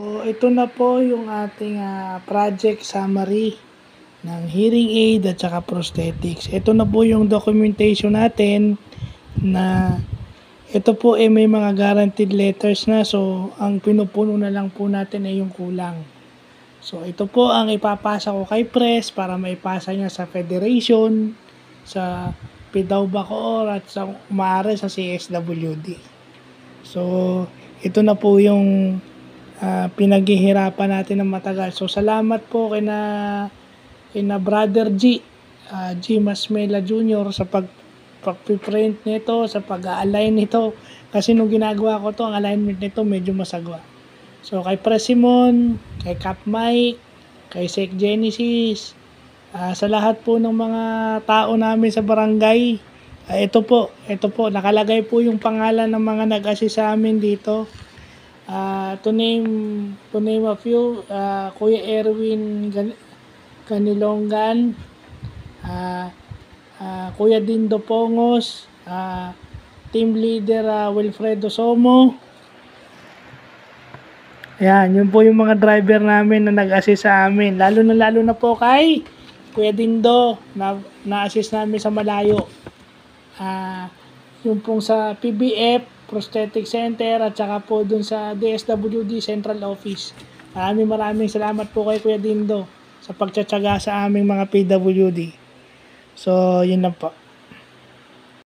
So, ito na po yung ating project summary ng hearing aid at saka prosthetics. Ito na po yung documentation natin na ito po may mga guaranteed letters na. So, ang pinupuno na lang po natin ay yung kulang. So, ito po ang ipapasa ko kay Press para maipasa niya sa Federation, sa PIDAW Bacoor at sa maaari sa CSWD. So, ito na po yung pinaghihirapan natin ng matagal. So, salamat po kina Brother G, G. Masmela Jr. sa pag-print nito, sa pag-align nito. Kasi nung ginagawa ko to, ang alignment nito medyo masagwa. So, kay Presimon, kay Cap Mike, kay Sec Genesis, sa lahat po ng mga tao namin sa barangay, ito po, nakalagay po yung pangalan ng mga nag-assist sa amin dito. To name a few, Kuya Erwin Ganilongan, Kuya Dindo Pongos, team leader Wilfredo Somo. Yan, yun po yung mga driver namin na nag-assist sa amin. Lalo na po kay Kuya Dindo na-assist namin sa malayo. Yung pong sa PBF Prosthetic Center at saka po dun sa DSWD Central Office. Maraming salamat po kay Kuya Dindo sa pagtsatsaga sa aming mga PWD. So, yun lang po.